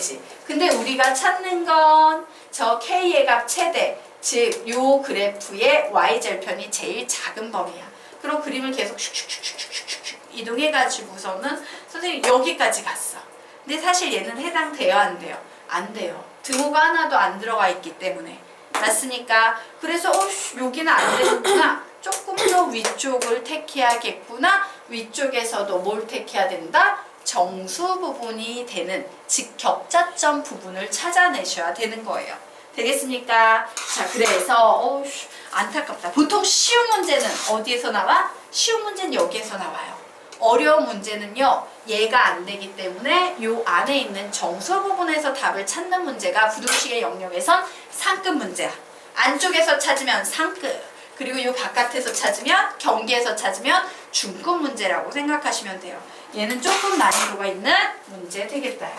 되지. 근데 우리가 찾는 건 저 K의 값 최대, 즉 요 그래프의 Y절편이 제일 작은 범위야. 그럼 그림을 계속 슉슉슉슉슉슉 이동해가지고서는 선생님 여기까지 갔어. 근데 사실 얘는 해당돼요, 안 돼요? 안 돼요. 등호가 하나도 안 들어가 있기 때문에. 맞습니까? 그래서 여기는 안 되는구나. 조금 더 위쪽을 택해야겠구나. 위쪽에서도 뭘 택해야 된다? 정수 부분이 되는, 즉 격자점 부분을 찾아내셔야 되는 거예요. 되겠습니까? 자, 그래서 안타깝다. 보통 쉬운 문제는 어디에서 나와? 쉬운 문제는 여기에서 나와요. 어려운 문제는요, 얘가 안 되기 때문에 요 안에 있는 정수 부분에서 답을 찾는 문제가 부등식의 영역에선 상급 문제야. 안쪽에서 찾으면 상급, 그리고 요 바깥에서 찾으면, 경계에서 찾으면 중급 문제라고 생각하시면 돼요. 얘는 조금 난이도가 있는 문제 되겠다.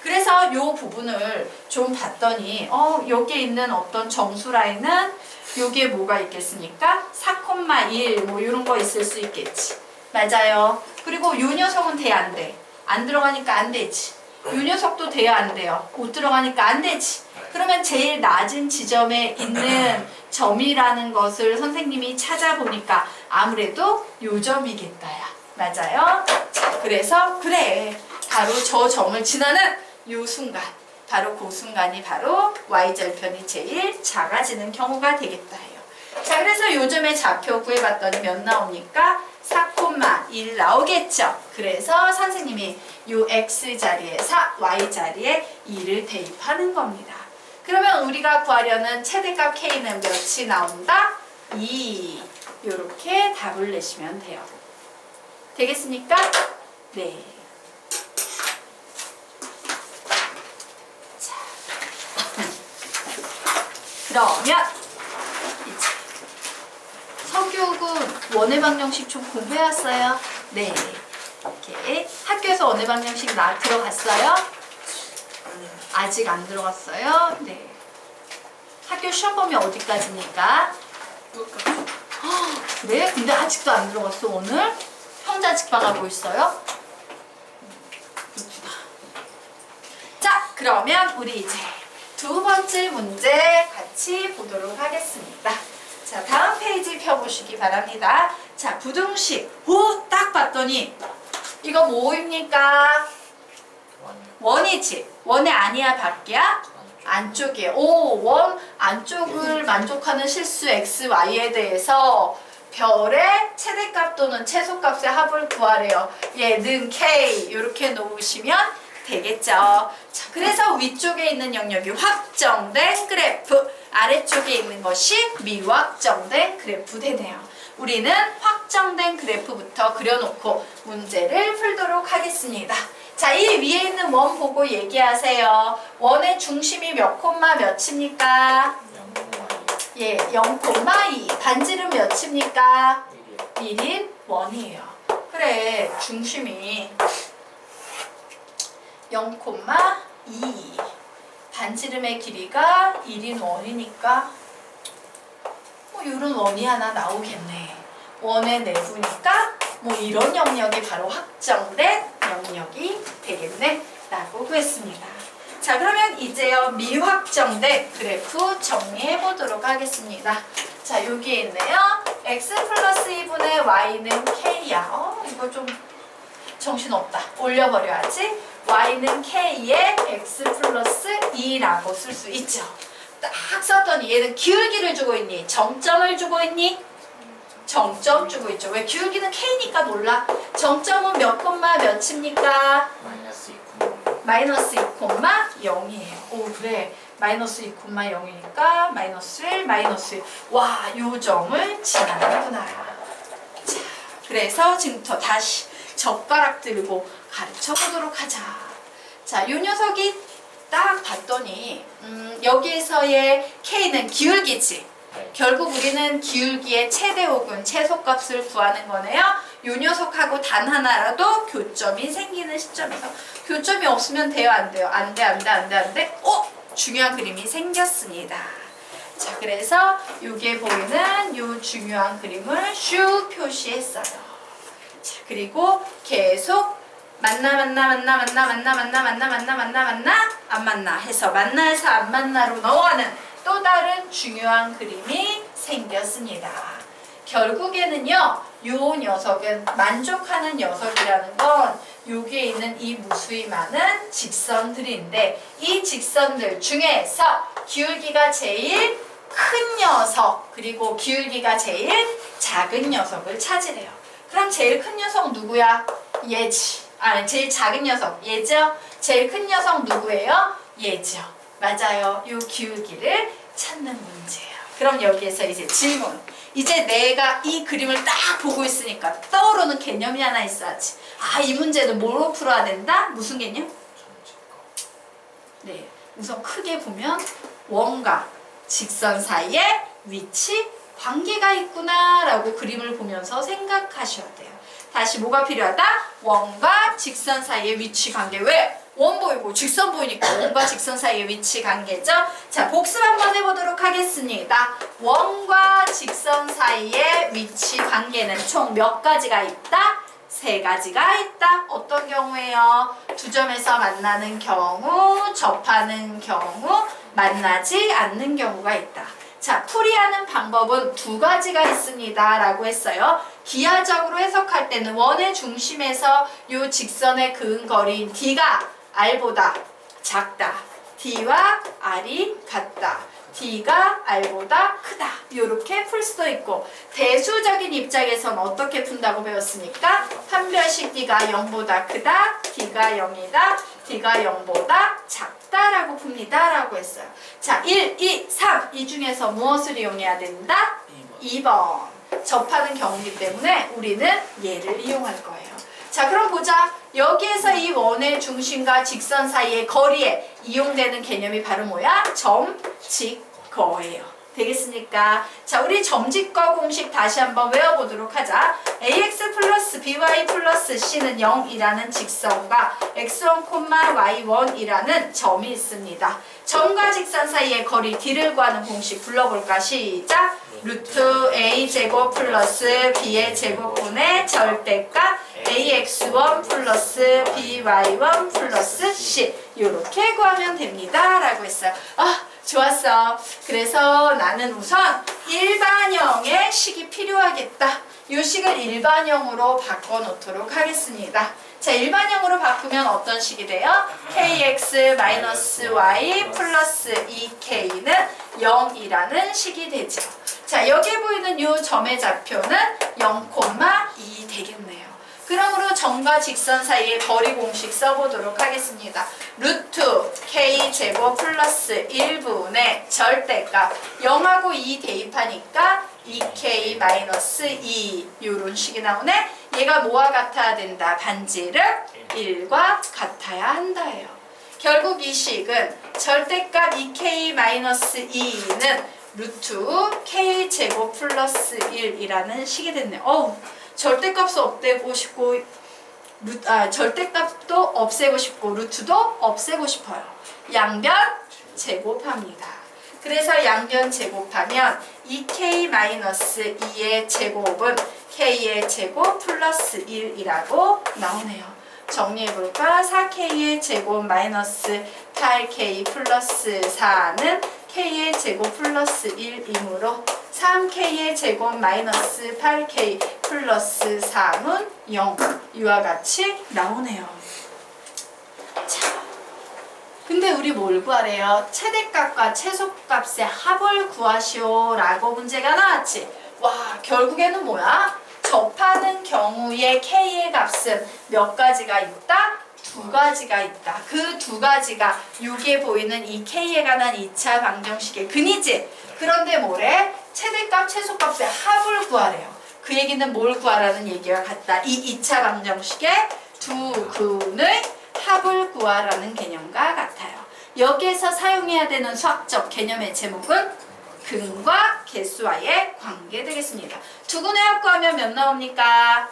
그래서 요 부분을 좀 봤더니 여기에 있는 어떤 정수 라인은 여기에 뭐가 있겠습니까? 4,1 뭐 이런 거 있을 수 있겠지. 맞아요. 그리고 요 녀석은 돼, 안 돼? 안 들어가니까 안 되지. 요 녀석도 돼요, 안 돼요? 못 들어가니까 안 되지. 그러면 제일 낮은 지점에 있는 점이라는 것을 선생님이 찾아보니까 아무래도 요 점이겠다야. 맞아요? 자, 그래서 그래. 바로 저 점을 지나는 요 순간, 바로 그 순간이 바로 Y절편이 제일 작아지는 경우가 되겠다 해요. 자, 그래서 요즘에 좌표 구해봤더니 몇 나옵니까? 4,1 나오겠죠. 그래서 선생님이 요 X자리에서 Y자리에 2를 대입하는 겁니다. 그러면 우리가 구하려는 최대값 K는 몇이 나온다? 2. 요렇게 답을 내시면 돼요. 되겠습니까? 네. 자, 그러면 이제 서교육은 원의 방정식 좀 공부해왔어요? 네. 이렇게 학교에서 원의 방정식 들어갔어요? 아직 안 들어갔어요? 네. 학교 시험 범위 어디까지입니까? 그래? 근데 아직도 안 들어갔어, 오늘? 형자직방하고 있어요? 그렇구나. 자, 그러면 우리 이제 두 번째 문제 같이 보도록 하겠습니다. 자, 다음 페이지 펴보시기 바랍니다. 자, 부등식. 딱 봤더니 이거 뭐입니까? 원이지. 원이 아니야, 밖이야? 안쪽이에요. 원 안쪽을 만족하는 실수 x, y에 대해서 별의 최대값 또는 최소값의 합을 구하래요. 얘는 k 이렇게 놓으시면 되겠죠. 자, 그래서 위쪽에 있는 영역이 확정된 그래프, 아래쪽에 있는 것이 미확정된 그래프 되네요. 우리는 확정된 그래프부터 그려놓고 문제를 풀도록 하겠습니다. 자, 이 위에 있는 원 보고 얘기하세요. 원의 중심이 몇 콤마 몇입니까? 0,2. 예, 0,2. 반지름 몇입니까? 1인 원이에요. 그래, 중심이 0,2. 반지름의 길이가 1인 원이니까 뭐 이런 원이 하나 나오겠네. 원의 내부니까 뭐 이런 영역이 바로 확정된 영역이 되겠네 라고 구했습니다. 자, 그러면 이제요 미확정된 그래프 정리해 보도록 하겠습니다. 자, 여기에 있네요. x 플러스 2분의 y는 k야. 이거 좀 정신없다. 올려버려야지. y는 k에 x 플러스 2라고 쓸 수 있죠. 딱 썼더니 얘는 기울기를 주고 있니? 정점을 주고 있니? 정점 주고 있죠. 왜? 기울기는 k니까 몰라. 정점은 몇 콤마 몇입니까? 마이너스 2,0이에요. 오, 그래. 마이너스 2,0이니까 마이너스 1, 마이너스 1. 와, 요 점을 지나는구나. 자, 그래서 지금부터 다시 젓가락 들고 가르쳐 보도록 하자. 자, 요 녀석이 딱 봤더니 여기에서의 k는 기울기지. 결국 우리는 기울기의 최대 혹은 최소값을 구하는 거네요. 요 녀석하고 단 하나라도 교점이 생기는 시점에서. 교점이 없으면 돼요, 안 돼요? 안 돼, 안 돼, 안 돼, 안 돼. 중요한 그림이 생겼습니다. 자, 그래서 여기에 보이는 요 중요한 그림을 슉 표시했어요. 자, 그리고 계속 만나 안 만나 해서 만나에서 안 만나로 넘어가는 또 다른 중요한 그림이 생겼습니다. 결국에는요, 요 녀석은 만족하는 녀석이라는 건 여기에 있는 이 무수히 많은 직선들인데 이 직선들 중에서 기울기가 제일 큰 녀석 그리고 기울기가 제일 작은 녀석을 찾으래요. 그럼 제일 큰 녀석 누구야? 얘지. 제일 작은 녀석 얘죠? 제일 큰 녀석 누구예요? 얘죠. 맞아요. 요 기울기를 찾는 문제예요. 그럼 여기에서 이제 질문. 이제 내가 이 그림을 딱 보고 있으니까 떠오르는 개념이 하나 있어야지. 이 문제는 뭐로 풀어야 된다? 무슨 개념? 네, 우선 크게 보면 원과 직선 사이에 위치 관계가 있구나 라고 그림을 보면서 생각하셔야 돼요. 다시 뭐가 필요하다? 원과 직선 사이의 위치 관계. 왜? 원 보이고 직선 보이니까 원과 직선 사이의 위치 관계죠. 자, 복습 한번 해보도록 하겠습니다. 원과 직선 사이의 위치 관계는 총 몇 가지가 있다? 3가지가 있다. 어떤 경우에요? 두 점에서 만나는 경우, 접하는 경우, 만나지 않는 경우가 있다. 자, 풀이하는 방법은 2가지가 있습니다 라고 했어요. 기하적으로 해석할 때는 원의 중심에서 요 직선의 그은 거리인 D가 R보다 작다. D와 R이 같다. D가 R보다 크다. 이렇게 풀 수도 있고, 대수적인 입장에서는 어떻게 푼다고 배웠습니까? 판별식 D가 0보다 크다. D가 0이다. D가 0보다 작다라고 풉니다 라고 했어요. 자, 1, 2, 3 이 중에서 무엇을 이용해야 된다? 2번. 접하는 경우이기 때문에 우리는 얘를 이용할 거예요. 자, 그럼 보자. 여기에서 이 원의 중심과 직선 사이의 거리에 이용되는 개념이 바로 뭐야? 점직거예요. 되겠습니까? 자, 우리 점직거 공식 다시 한번 외워보도록 하자. ax 플러스 by 플러스 c는 0이라는 직선과 x1, y1이라는 점이 있습니다. 점과 직선 사이의 거리 d를 구하는 공식 불러볼까? 시작! 루트 a제곱 플러스 b의 제곱분의 절대값 ax1 플러스 by1 플러스 c 이렇게 구하면 됩니다 라고 했어요. 좋았어. 그래서 나는 우선 일반형의 식이 필요하겠다. 이 식을 일반형으로 바꿔놓도록 하겠습니다. 자, 일반형으로 바꾸면 어떤 식이 돼요? kx-y 플러스 2k는 0이라는 식이 되죠. 자, 여기 보이는 이 점의 좌표는 0,2 되겠네요. 그러므로 점과 직선 사이의 거리 공식 써보도록 하겠습니다. 루트 k제곱 플러스 1분의 절대값 0하고 2 대입하니까 2k-2 이런 식이 나오네. 얘가 뭐와 같아야 된다? 반지름 1과 같아야 한다예요. 결국 이 식은 절대값 2k-2는 루트 k제곱 플러스 1이라는 식이 됐네요. 절대값도 없애고 싶고 절대값도 없애고 싶고 루트도 없애고 싶어요. 양변 제곱합니다. 그래서 양변 제곱하면 2k-2의 제곱은 k의 제곱 플러스 1이라고 나오네요. 정리해볼까? 4k의 제곱 마이너스 8k 플러스 4는 k의 제곱 플러스 1이므로 3k의 제곱 마이너스 8k 플러스 4는 0 이와 같이 나오네요. 자, 근데 우리 뭘 구하래요? 최대값과 최소값의 합을 구하시오 라고 문제가 나왔지. 와, 결국에는 뭐야? 접하는 경우에 k의 값은 몇 가지가 있다? 2가지가 있다. 그 2가지가 여기에 보이는 이 k에 관한 2차 방정식의 근이지. 그런데 뭐래? 최대값, 최소값의 합을 구하래요. 그 얘기는 뭘 구하라는 얘기와 같다. 이 2차 방정식의 두 근의 합을 구하라는 개념과 같아요. 여기에서 사용해야 되는 수학적 개념의 제목은 근과 개수와의 관계 되겠습니다. 두 근의 합 구하면 몇 나옵니까?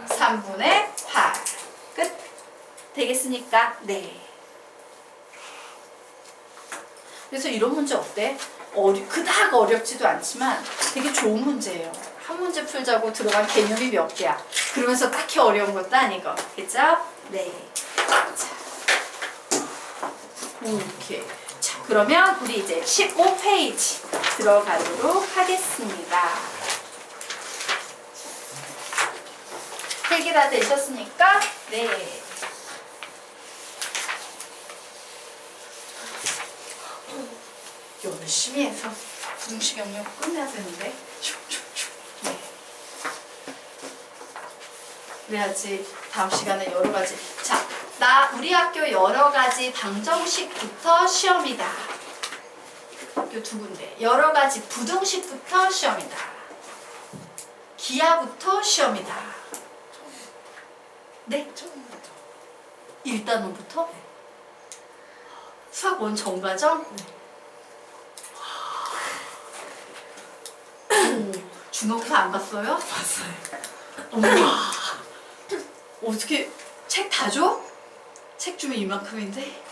3분의 8. 끝. 되겠습니까? 네. 그래서 이런 문제 어때? 그닥 어렵지도 않지만 되게 좋은 문제예요. 한 문제 풀자고 들어간 개념이 몇 개야. 그러면서 딱히 어려운 것도 아니고. 그죠? 네. 자. 오케이. 자, 그러면 우리 이제 15페이지 들어가도록 하겠습니다. 필기 다 되셨습니까? 네. 열심히 해서 분식 영역 끝내야 되는데. 네. 그래야지 다음 시간에 여러 가지. 자, 우리 학교 여러 가지 방정식부터 시험이다. 학교 두 군데. 여러 가지 부등식부터 시험이다. 기하부터 시험이다. 네? 1단원부터? 수학 원 전과정? 중학교 안 봤어요? 봤어요. 어머. 어떻게 책 다 줘? 책 주면 이만큼인데?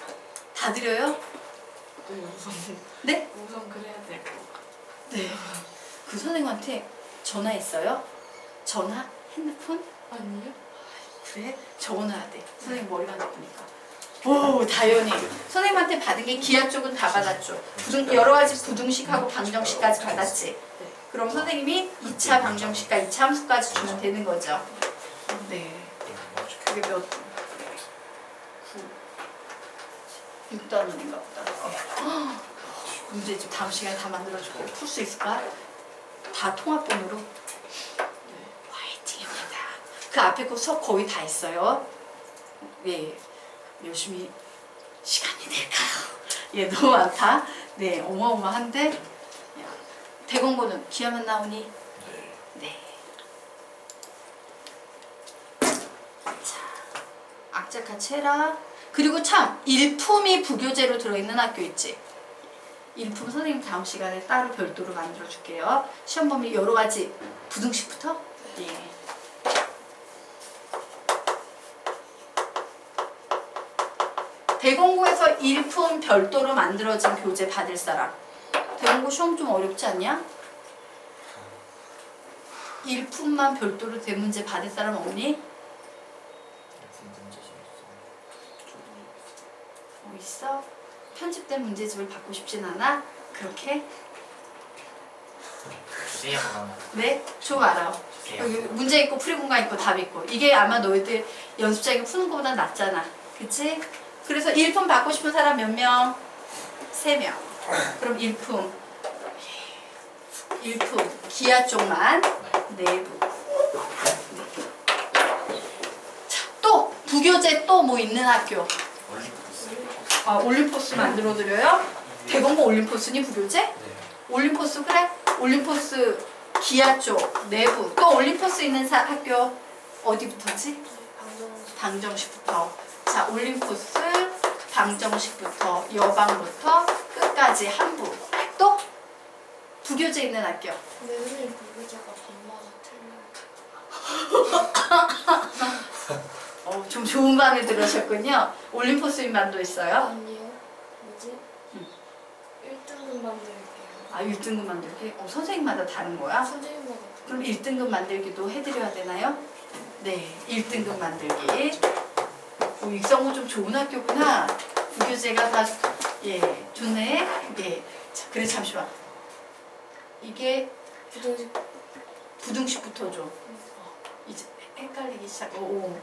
다 드려요? 네, 네? 우선 그래야 될 것 같아요. 네. 그 선생님한테 전화했어요? 전화? 핸드폰? 아니요? 그래? 적어놔야 돼. 선생님 머리가 나쁘니까. 오, 다현이. 선생님한테 받은 게 기하 쪽은 다 받았죠. 여러 가지 부등식하고 방정식까지 받았지. 네. 그럼 선생님이 2차 방정식과 2차 함수까지 주면 되는 거죠. 네. 그게 몇? 6단원인가 보다. 문제집 다음 시간에 다 만들어주고 풀 수 있을까? 다 통합본으로? 화이팅입니다. 그 앞에 거 수업 거의 다 했어요. 예, 열심히 시간이 될까요? 예, 너무 많다. 네, 어마어마한데. 야, 대공고는 기하만 나오니? 네. 자, 악자 같이 해라. 그리고 참 일품이 부교재로 들어있는 학교 있지. 일품 선생님 다음 시간에 따로 별도로 만들어 줄게요. 시험 범위 여러 가지 부등식부터. 예. 대공고에서 일품 별도로 만들어진 교재 받을 사람. 대공고 시험 좀 어렵지 않냐? 일품만 별도로 된 문제 받을 사람 없니? 있어? 편집된 문제집을 받고 싶진 않아? 그렇게? 주세요. 네? 좀 알아. 여기 문제 있고 풀이 공간 있고 답 있고 이게 아마 너희들 연습장에 푸는 것보다 낫잖아. 그치? 그래서 일품 받고 싶은 사람 몇 명? 3명. 그럼 일품 기하 쪽만 내부. 자, 또 부교재 또 뭐 있는 학교? 아, 올림포스 만들어드려요? 대공고 올림포스니 부교재? 네. 올림포스 그래? 올림포스 기하 쪽 내부 또 올림포스 있는 학교 어디부터지? 방정식부터. 자, 올림포스 방정식부터 여방부터 끝까지 한부. 또 부교재 있는 학교. 근데 선생님 부교재가 반마가 틀려요. 좀 좋은 반을 들으셨군요. 올림포스 인반도 있어요. 아니요. 뭐지? 1등급 만들게요. 아, 1등급 만들기? 선생님마다 다른 거야? 선생님마다 그럼 1등급 만들기도 해드려야 되나요? 네, 1등급 만들기. 익성고 좀 좋은 학교구나. 부교재가 다, 예, 좋네. 예. 자, 그래, 잠시만. 이게 부등식 부등식부터 줘. 이제 헷갈리기 시작. 오.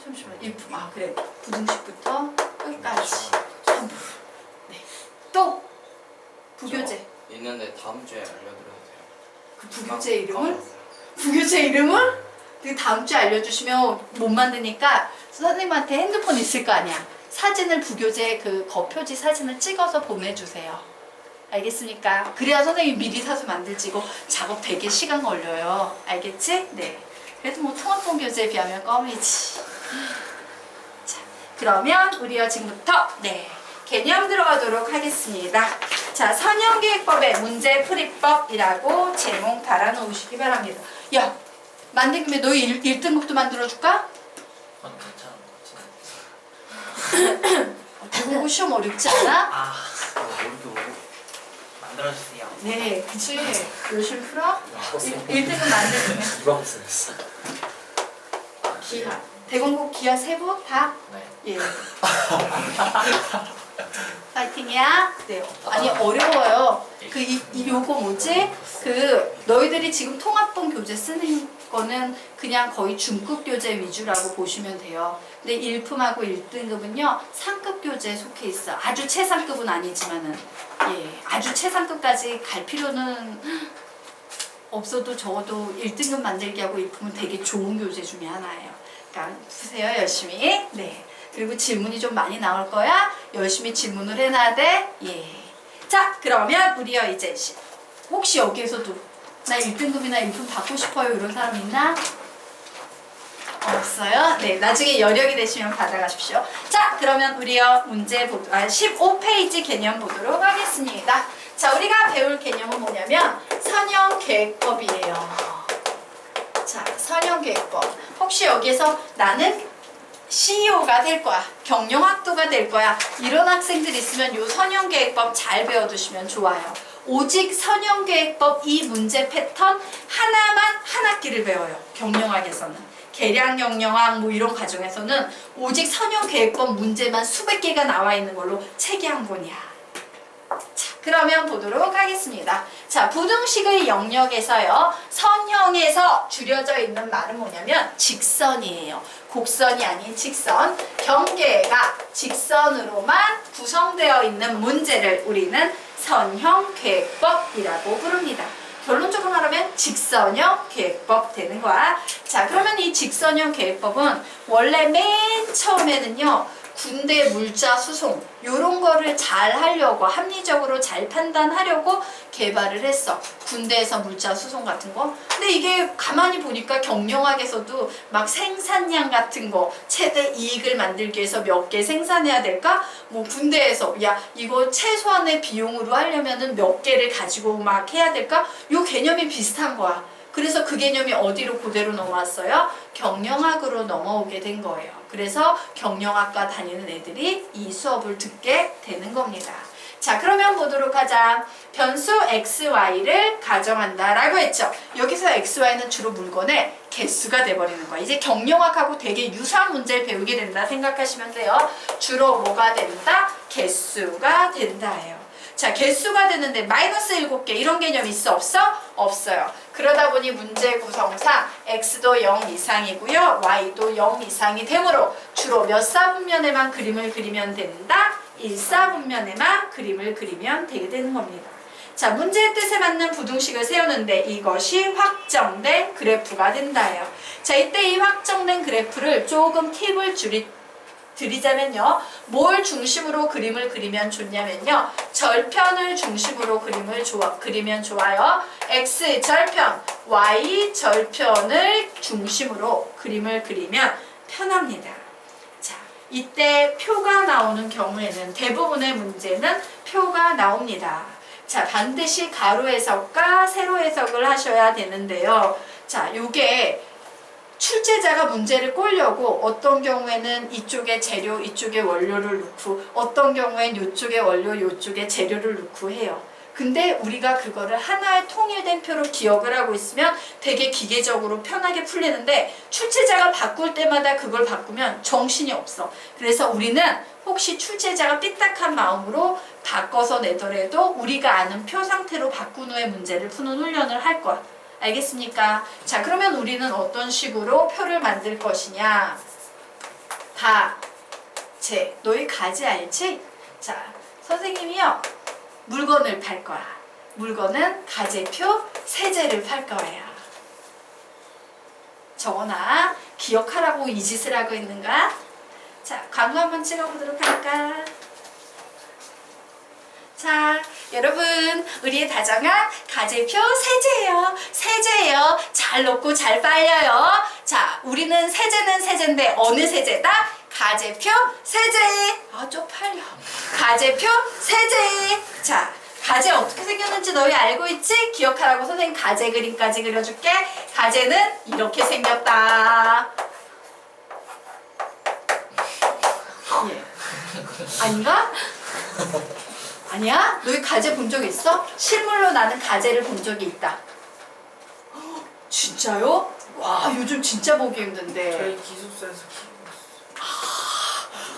잠시만. 일품. 아, 그래. 부등식부터 끝까지. 전부. 네. 또 부교재. 있는데 다음 주에 알려드려도 돼요. 그 부교재 이름을? 부교재 이름을? 그 다음 주에 알려주시면 못 만드니까 선생님한테 핸드폰 있을 거 아니야. 사진을 부교재 그 거표지 사진을 찍어서 보내주세요. 알겠습니까? 그래야 선생님이 미리 사서 만들지. 이거 작업 되게 시간 걸려요. 알겠지? 네. 그래도 뭐 통합본 교재에 비하면 껌이지. 자, 그러면 우리가 지금부터 네 개념 들어가도록 하겠습니다. 자, 선형계획법의 문제풀이법이라고 제목 달아놓으시기 바랍니다. 야, 만든 김에 너희 1등급도 만들어줄까? 괜찮은 것 같은데. 대공고 시험 어렵지 않아? 아, 모르고 만들어주세요. 네, 그치. 열심히 풀어. 1등급 만들면 이번 쓰였어. 기하. 대공고 기하 3부 다? 네. 예. 중이야? 네. 아니 어려워요. 요거 뭐지? 너희들이 지금 통합본 교재 쓰는 거는 그냥 거의 중급 교재 위주라고 보시면 돼요. 근데 1품하고 1등급은요 상급 교재에 속해 있어. 아주 최상급은 아니지만은 아주 최상급까지 갈 필요는 없어도 적어도 1등급 만들기 하고 1품은 되게 좋은 교재 중에 하나예요. 그러니까 푸세요 열심히. 네. 그리고 질문이 좀 많이 나올 거야. 열심히 질문을 해놔야 돼. 자, 그러면 우리요 이제 혹시 여기에서도 나 1등급이나 1품 받고 싶어요 이런 사람 있나? 없어요? 네, 나중에 여력이 되시면 받아가십시오. 자, 그러면 우리요 문제 15페이지 개념 보도록 하겠습니다. 자, 우리가 배울 개념은 뭐냐면 선형계획법이에요. 자, 선형계획법. 혹시 여기에서 나는 CEO가 될 거야. 경영학도가 될 거야. 이런 학생들 있으면 요 선형계획법 잘 배워두시면 좋아요. 오직 선형계획법 이 문제 패턴 하나만 한 학기를 배워요. 경영학에서는. 계량경영학 뭐 이런 과정에서는 오직 선형계획법 문제만 수백 개가 나와 있는 걸로 책이 한 권이야. 자, 그러면 보도록 하겠습니다. 자, 부등식의 영역에서요. 선형에서 줄여져 있는 말은 뭐냐면 직선이에요. 곡선이 아닌 직선. 경계가 직선으로만 구성되어 있는 문제를 우리는 선형계획법이라고 부릅니다. 결론적으로 말하면 직선형 계획법 되는 거야. 자, 그러면 이 직선형 계획법은 원래 맨 처음에는요. 군대 물자 수송 요런 거를 잘 하려고 합리적으로 잘 판단하려고 개발을 했어. 군대에서 물자 수송 같은 거. 근데 이게 가만히 보니까 경영학에서도 막 생산량 같은 거 최대 이익을 만들기 위해서 몇 개 생산해야 될까? 뭐 군대에서 야 이거 최소한의 비용으로 하려면은 몇 개를 가지고 막 해야 될까? 요 개념이 비슷한 거야. 그래서 그 개념이 어디로 그대로 넘어왔어요? 경영학으로 넘어오게 된 거예요. 그래서 경영학과 다니는 애들이 이 수업을 듣게 되는 겁니다. 자, 그러면 보도록 하자. 변수 xy를 가정한다 라고 했죠. 여기서 xy는 주로 물건의 개수가 돼버리는 거야. 이제 경영학하고 되게 유사한 문제를 배우게 된다 생각하시면 돼요. 주로 뭐가 된다? 개수가 된다예요. 자, 개수가 되는데 마이너스 7개 이런 개념 있어 없어? 없어요. 그러다 보니 문제 구성상 x도 0 이상이고요. y도 0 이상이 되므로 주로 몇 사분면에만 그림을 그리면 된다? 1사분면에만 그림을 그리면 되게 되는 겁니다. 자, 문제의 뜻에 맞는 부등식을 세우는데 이것이 확정된 그래프가 된다예요. 자, 이때 이 확정된 그래프를 조금 팁을 드리자면요. 뭘 중심으로 그림을 그리면 좋냐면요. 절편을 중심으로 그리면 좋아요. x 절편, y 절편을 중심으로 그림을 그리면 편합니다. 자, 이때 표가 나오는 경우에는 대부분의 문제는 표가 나옵니다. 자, 반드시 가로 해석과 세로 해석을 하셔야 되는데요. 자, 요게 출제자가 문제를 꼴려고 어떤 경우에는 이쪽에 재료, 이쪽에 원료를 넣고 어떤 경우엔 이쪽에 원료, 이쪽에 재료를 넣고 해요. 근데 우리가 그거를 하나의 통일된 표로 기억을 하고 있으면 되게 기계적으로 편하게 풀리는데 출제자가 바꿀 때마다 그걸 바꾸면 정신이 없어. 그래서 우리는 혹시 출제자가 삐딱한 마음으로 바꿔서 내더라도 우리가 아는 표 상태로 바꾼 후에 문제를 푸는 훈련을 할 거야. 알겠습니까? 자, 그러면 우리는 어떤 식으로 표를 만들 것이냐? 너희 가지 알지? 자, 선생님이요. 물건을 팔 거야. 물건은 가제표, 세제를 팔 거예요. 정원아, 기억하라고 이 짓을 하고 있는가? 자, 광고 한번 찍어보도록 할까? 자, 여러분, 우리의 다정한 가제표 세제예요. 세제예요. 잘 녹고 잘 빨려요. 자, 우리는 세제는 세제인데 어느 세제다? 가제표 세제. 아, 쪽팔려. 가제표 세제. 자, 가제 어떻게 생겼는지 너희 알고 있지? 기억하라고 선생님 가제 그림까지 그려줄게. 가제는 이렇게 생겼다. 예. 아닌가? 아니야? 너희 가제 본 적 있어? 실물로 나는 가제를 본 적이 있다. 허, 진짜요? 와, 요즘 진짜 보기 힘든데. 저희 기숙사에서 키우고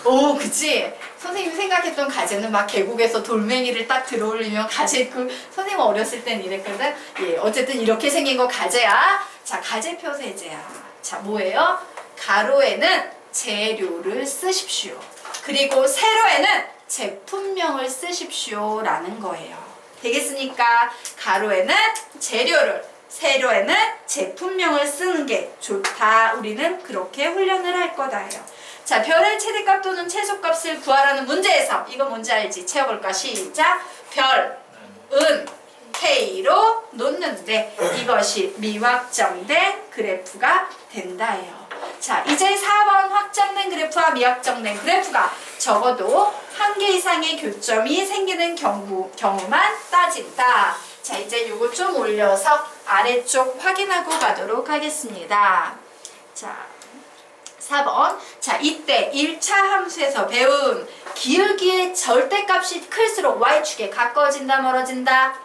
있어요. 오, 그치? 선생님이 생각했던 가재는 막 계곡에서 돌멩이를 딱 들어올리면 가재 선생님 어렸을 땐 이랬거든. 예, 어쨌든 이렇게 생긴 거 가재야. 자, 가재표 세제야. 자, 뭐예요? 가로에는 재료를 쓰십시오. 그리고 세로에는 제품명을 쓰십시오 라는 거예요. 되겠습니까? 가로에는 재료를, 세로에는 제품명을 쓰는 게 좋다. 우리는 그렇게 훈련을 할 거다요. 자, 별의 최대값 또는 최소값을 구하라는 문제에서 이거 뭔지 알지? 채워볼까? 시작! 별은 K로 놓는데 이것이 미확정된 그래프가 된다예요. 자, 이제 4번 확정된 그래프와 미확정된 그래프가 적어도 한 개 이상의 교점이 생기는 경우만 따진다. 자, 이제 요거 좀 올려서 아래쪽 확인하고 가도록 하겠습니다. 자, 4번. 자, 이때 1차 함수에서 배운 기울기의 절대값이 클수록 y축에 가까워진다, 멀어진다?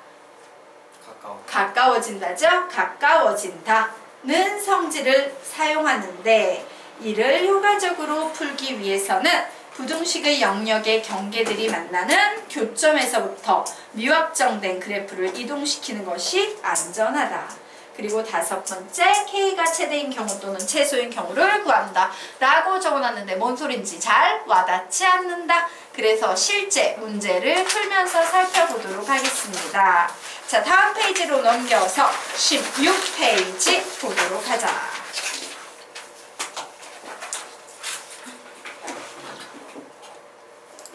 가까워진다죠? 가까워진다는 성질을 사용하는데 이를 효과적으로 풀기 위해서는 부등식의 영역의 경계들이 만나는 교점에서부터 미확정된 그래프를 이동시키는 것이 안전하다. 그리고 5번째, K가 최대인 경우 또는 최소인 경우를 구한다 라고 적어놨는데 뭔 소린지 잘 와닿지 않는다. 그래서 실제 문제를 풀면서 살펴보도록 하겠습니다. 자, 다음 페이지로 넘겨서 16페이지 보도록 하자.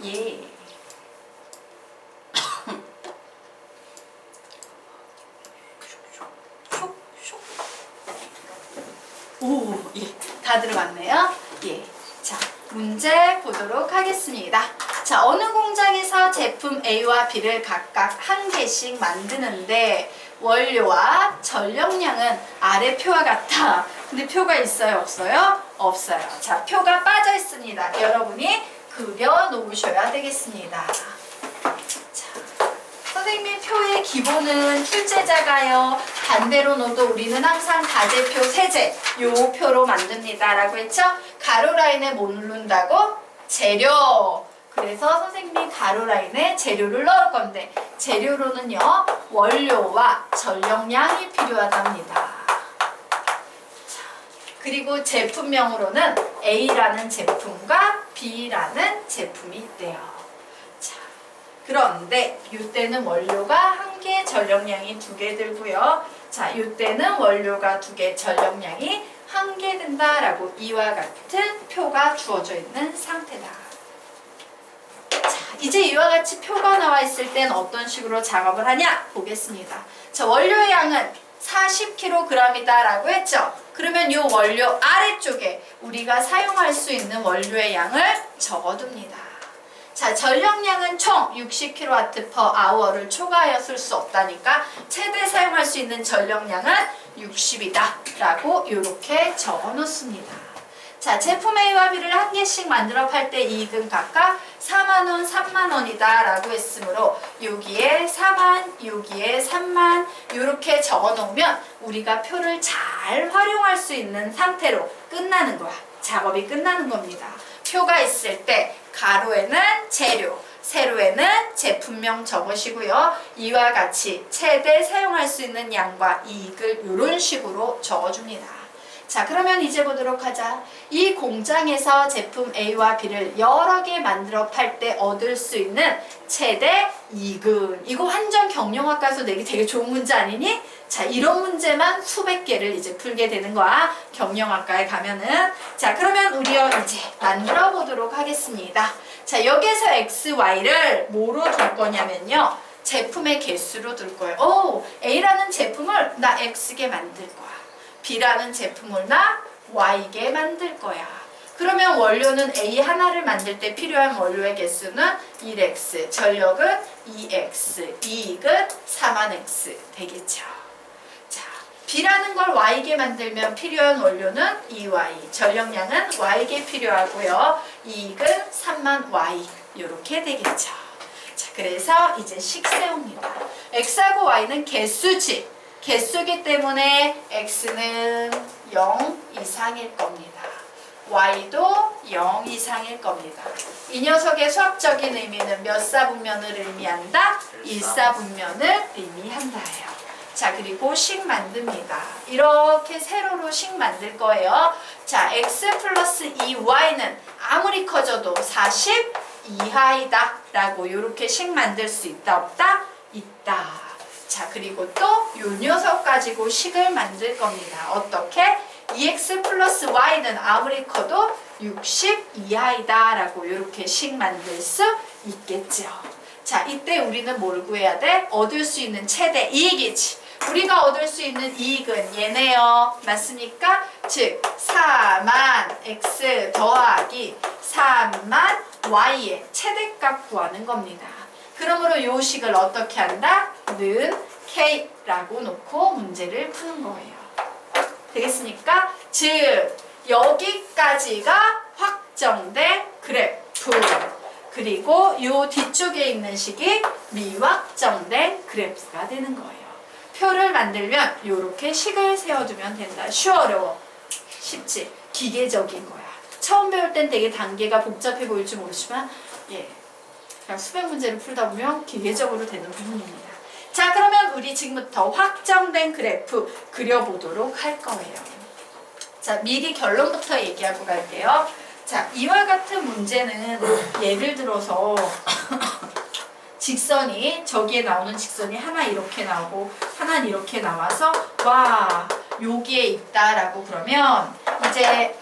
예. 오, 예. 다 들어갔네요. 예. 자, 문제 보도록 하겠습니다. 자, 어느 공장에서 제품 A와 B를 각각 한 개씩 만드는데 원료와 전력량은 아래 표와 같다. 근데 표가 있어요, 없어요? 없어요. 자, 표가 빠져 있습니다. 여러분이 그려 놓으셔야 되겠습니다. 자, 선생님의 표의 기본은 출제자가요. 반대로 놓도 우리는 항상 가제표, 세제 요 표로 만듭니다. 라고 했죠? 가로 라인에 뭐 누른다고? 재료. 그래서 선생님이 가로 라인에 재료를 넣을 건데 재료로는요. 원료와 전력량이 필요하답니다. 그리고 제품명으로는 A라는 제품과 B라는 제품이 있대요. 자, 그런데 이때는 원료가 1개, 전력량이 2개 들고요. 자, 이때는 원료가 2개, 전력량이 1개 든다라고 이와 같은 표가 주어져 있는 상태다. 자, 이제 이와 같이 표가 나와 있을 땐 어떤 식으로 작업을 하냐 보겠습니다. 자, 원료의 양은 40kg이다 라고 했죠? 그러면 이 원료 아래쪽에 우리가 사용할 수 있는 원료의 양을 적어둡니다. 자, 전력량은 총 60kWh/를 초과하여 쓸 수 없다니까 최대 사용할 수 있는 전력량은 60이다 라고 이렇게 적어놓습니다. 자, 제품 A와 B를 한 개씩 만들어 팔 때 이익은 각각 4만원, 3만원이다 라고 했으므로 여기에 4만, 여기에 3만 이렇게 적어 놓으면 우리가 표를 잘 활용할 수 있는 상태로 끝나는 거야. 작업이 끝나는 겁니다. 표가 있을 때 가로에는 재료, 세로에는 제품명 적으시고요. 이와 같이 최대 사용할 수 있는 양과 이익을 이런 식으로 적어줍니다. 자, 그러면 이제 보도록 하자. 이 공장에서 제품 A와 B를 여러 개 만들어 팔 때 얻을 수 있는 최대 이익은, 이거 한정 경영학과에서 내기 되게 좋은 문제 아니니? 자, 이런 문제만 수백 개를 이제 풀게 되는 거야. 경영학과에 가면은. 자, 그러면 우리요 이제 만들어 보도록 하겠습니다. 자, 여기에서 X, Y를 뭐로 둘 거냐면요. 제품의 개수로 둘 거예요. 오, A라는 제품을 나 X개 만들 거야. B라는 제품을 나 Y개 만들 거야. 그러면 원료는 A 하나를 만들 때 필요한 원료의 개수는 1X, 전력은 2X, 이익은 4만X 되겠죠. 자, B라는 걸 Y개 만들면 필요한 원료는 2Y, 전력량은 Y개 필요하고요. 이익은 3만 Y 이렇게 되겠죠. 자, 그래서 이제 식 세웁니다. X하고 Y는 개수지. 개수기 때문에 X는 0 이상일 겁니다. y도 0 이상일 겁니다. 이 녀석의 수학적인 의미는 몇 사분면을 의미한다? 1사분면을 의미한다예요. 자, 그리고 식 만듭니다. 이렇게 세로로 식 만들 거예요. 자, x 플러스 2y는 아무리 커져도 40 이하이다 라고 이렇게 식 만들 수 있다 없다? 있다. 자, 그리고 또 요 녀석 가지고 식을 만들 겁니다. 어떻게? 2x 플러스 y는 아무리 커도 60 이하이다 라고 이렇게 식 만들 수 있겠죠. 자, 이때 우리는 뭘 구해야 돼? 얻을 수 있는 최대 이익이지. 우리가 얻을 수 있는 이익은 얘네요. 맞습니까? 즉 4만 x 더하기 3만 y의 최대값 구하는 겁니다. 그러므로 이 식을 어떻게 한다? 는 k라고 놓고 문제를 푸는 거예요. 되겠습니까? 즉 여기까지가 확정된 그래프, 그리고 이 뒤쪽에 있는 식이 미확정된 그래프가 되는 거예요. 표를 만들면 이렇게 식을 세워두면 된다. 쉬워 어려워? 쉽지? 기계적인 거야. 처음 배울 땐 되게 단계가 복잡해 보일지 모르지만 그냥 수백 문제를 풀다 보면 기계적으로 되는 부분입니다. 자, 그러면 우리 지금부터 확정된 그래프 그려보도록 할 거예요. 자, 미리 결론부터 얘기하고 갈게요. 자, 이와 같은 문제는 예를 들어서 직선이, 저기에 나오는 직선이 하나 이렇게 나오고 하나는 이렇게 나와서 와, 여기에 있다라고 그러면 이제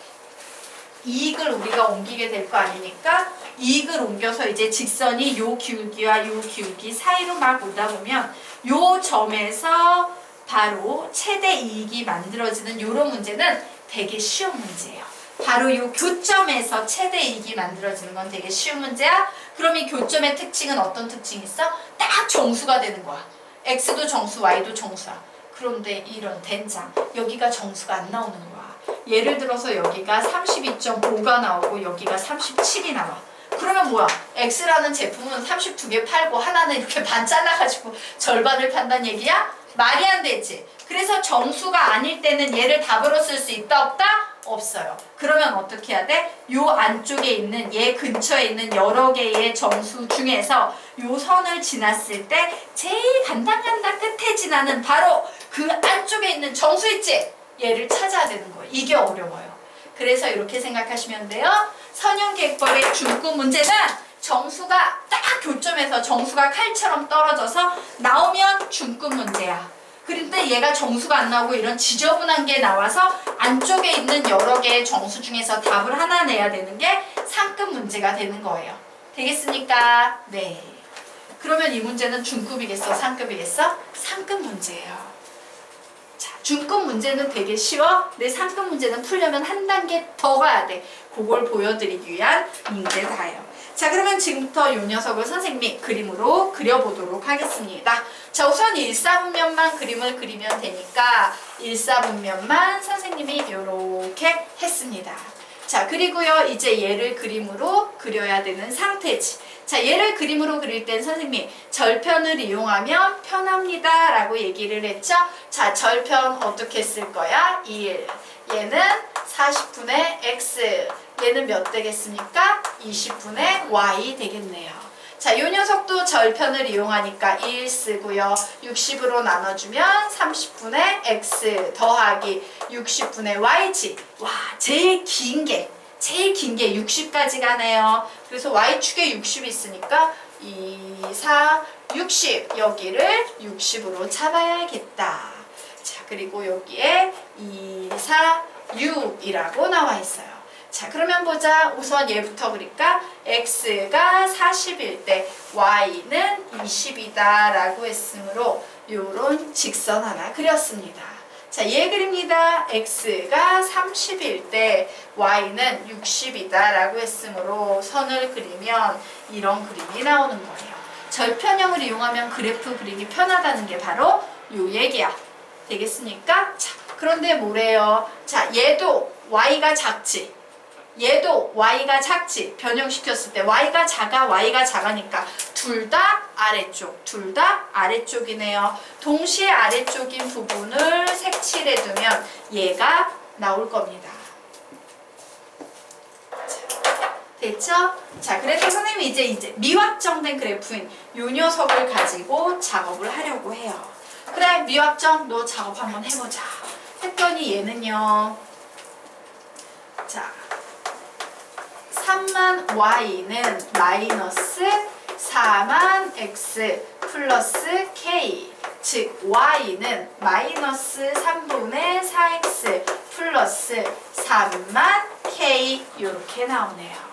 이익을 우리가 옮기게 될 거 아니니까 이익을 옮겨서 이제 직선이 요 기울기와 요 기울기 사이로 막 오다 보면 요 점에서 바로 최대 이익이 만들어지는 요런 문제는 되게 쉬운 문제예요. 바로 요 교점에서 최대 이익이 만들어지는 건 되게 쉬운 문제야. 그럼 이 교점의 특징은 어떤 특징이 있어? 딱 정수가 되는 거야. x도 정수, y도 정수야. 그런데 이런 된장, 여기가 정수가 안 나오는 거야. 예를 들어서 여기가 32.5가 나오고 여기가 37이 나와. 그러면 뭐야? x라는 제품은 32개 팔고 하나는 이렇게 반 잘라가지고 절반을 판다는 얘기야? 말이 안 되지. 그래서 정수가 아닐 때는 얘를 답으로 쓸 수 있다 없다? 없어요. 그러면 어떻게 해야 돼? 요 안쪽에 있는 얘 근처에 있는 여러 개의 정수 중에서 요 선을 지났을 때 제일 간당간당 끝에 지나는 바로 그 안쪽에 있는 정수 있지? 얘를 찾아야 되는 거예요. 이게 어려워요. 그래서 이렇게 생각하시면 돼요. 선형계획법의 중급 문제는 정수가 딱 교점에서 정수가 칼처럼 떨어져서 나오면 중급 문제야. 그런데 얘가 정수가 안 나오고 이런 지저분한 게 나와서 안쪽에 있는 여러 개의 정수 중에서 답을 하나 내야 되는 게 상급 문제가 되는 거예요. 되겠습니까? 네. 그러면 이 문제는 중급이겠어? 상급이겠어? 상급 문제예요. 자, 중급 문제는 되게 쉬워. 근데 상급 문제는 풀려면 한 단계 더 가야 돼. 그걸 보여드리기 위한 문제다예요. 자, 그러면 지금부터 이 녀석을 선생님이 그림으로 그려보도록 하겠습니다. 자, 우선 1사분면만 그림을 그리면 되니까 1사분면만 선생님이 이렇게 했습니다. 자, 그리고요 이제 얘를 그림으로 그려야 되는 상태지. 자, 얘를 그림으로 그릴 땐 선생님이 절편을 이용하면 편합니다 라고 얘기를 했죠. 자, 절편 어떻게 쓸 거야? 1. 얘는 40분의 x. 얘는 몇 되겠습니까? 20분의 y 되겠네요. 자, 요 녀석도 절편을 이용하니까 1 쓰고요. 60으로 나눠주면 30분의 x 더하기 60분의 y지. 와, 제일 긴 게 60까지 가네요. 그래서 y축에 60이 있으니까 2, 4, 60. 여기를 60으로 잡아야겠다. 자, 그리고 여기에 2, 4, 6이라고 나와 있어요. 자, 그러면 보자. 우선 얘부터 그릴까? x가 40일 때 y는 20이다 라고 했으므로 요런 직선 하나 그렸습니다. 자, 얘 그립니다. x가 30일 때 y는 60이다 라고 했으므로 선을 그리면 이런 그림이 나오는 거예요. 절편형을 이용하면 그래프 그리기 편하다는 게 바로 요 얘기야. 되겠습니까? 자, 그런데 뭐래요? 자, 얘도 y가 작지. 얘도 y가 작지. 변형시켰을 때 y가 작아, y가 작으니까 둘 다 아래쪽, 둘 다 아래쪽이네요. 동시에 아래쪽인 부분을 색칠해두면 얘가 나올 겁니다. 됐죠? 자, 그래서 선생님이 이제 미확정된 그래프인 요 녀석을 가지고 작업을 하려고 해요. 그래, 미확정 너 작업 한번 해보자. 했더니 얘는요. 자, 3만 y는 마이너스 4만 x 플러스 k, 즉 y는 마이너스 3분의 4x 플러스 3만 k 이렇게 나오네요.